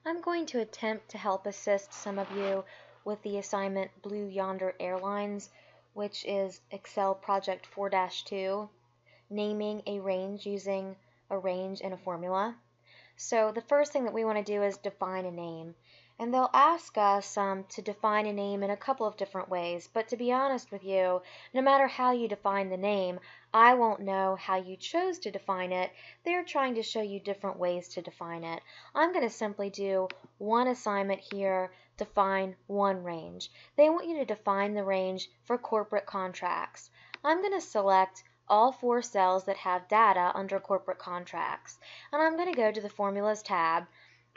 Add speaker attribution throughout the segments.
Speaker 1: I'm going to attempt to help assist some of you with the assignment Blue Yonder Airlines, which is Excel Project 4-2, naming a range using a range and a formula. So the first thing that we want to do is define a name. And they'll ask us to define a name in a couple of different ways. But to be honest with you, no matter how you define the name, I won't know how you chose to define it. They're trying to show you different ways to define it. I'm going to simply do one assignment here, define one range. They want you to define the range for corporate contracts. I'm going to select all 4 cells that have data under corporate contracts. And I'm going to go to the Formulas tab,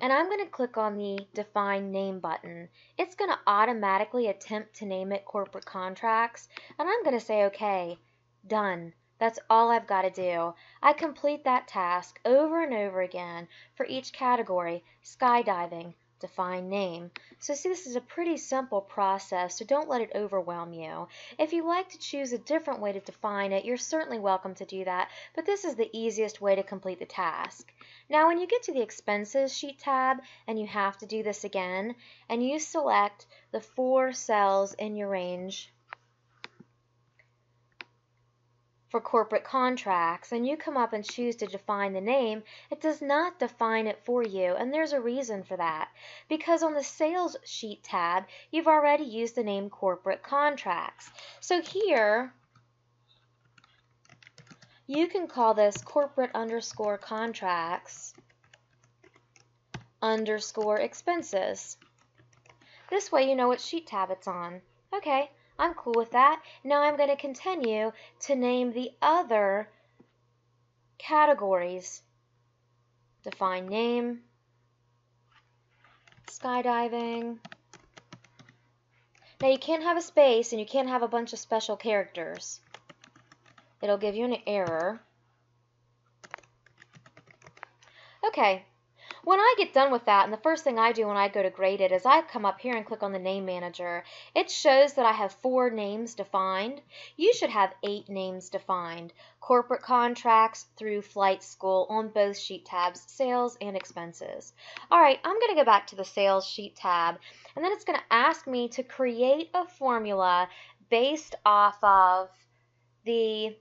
Speaker 1: and I'm going to click on the Define Name button. It's going to automatically attempt to name it corporate contracts, and I'm going to say OK, done. That's all I've got to do. I complete that task over and over again for each category: skydiving, define name. So see, this is a pretty simple process, so don't let it overwhelm you. If you like to choose a different way to define it, you're certainly welcome to do that, but this is the easiest way to complete the task. Now when you get to the Expenses sheet tab, and you have to do this again, and you select the 4 cells in your range for corporate contracts, and you come up and choose to define the name, it does not define it for you, and there's a reason for that. Because on the Sales Sheet tab, you've already used the name corporate contracts. So here, you can call this corporate underscore contracts underscore expenses. This way you know what sheet tab it's on. Okay, I'm cool with that. Now I'm going to continue to name the other categories. Define name, skydiving. Now you can't have a space and you can't have a bunch of special characters. It'll give you an error. Okay. When I get done with that, and the first thing I do when I go to grade it is I come up here and click on the Name Manager. It shows that I have 4 names defined. You should have 8 names defined. Corporate contracts through flight school on both sheet tabs, sales and expenses. Alright, I'm going to go back to the sales sheet tab, and then it's going to ask me to create a formula based off of the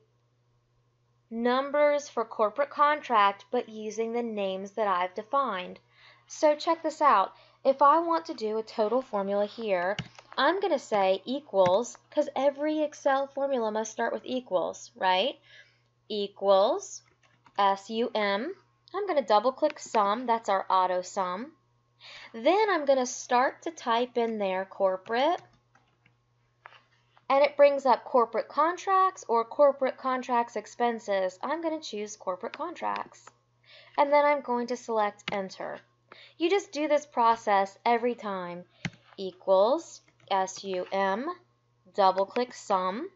Speaker 1: numbers for corporate contract, but using the names that I've defined. So check this out. If I want to do a total formula here, I'm going to say equals, because every Excel formula must start with equals, right? Equals SUM. I'm going to double click sum. That's our auto sum. Then I'm going to start to type in there corporate, and it brings up corporate contracts or corporate contracts expenses. I'm going to choose corporate contracts. And then I'm going to select enter. You just do this process every time. Equals SUM, double click sum,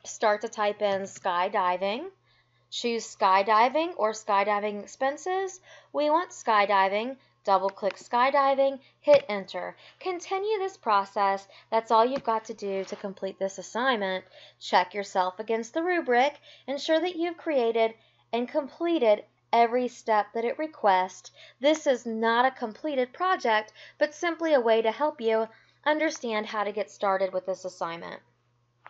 Speaker 1: start to type in skydiving, choose skydiving or skydiving expenses. We want skydiving. Double click skydiving, hit enter. Continue this process. That's all you've got to do to complete this assignment. Check yourself against the rubric. Ensure that you've created and completed every step that it requests. This is not a completed project, but simply a way to help you understand how to get started with this assignment.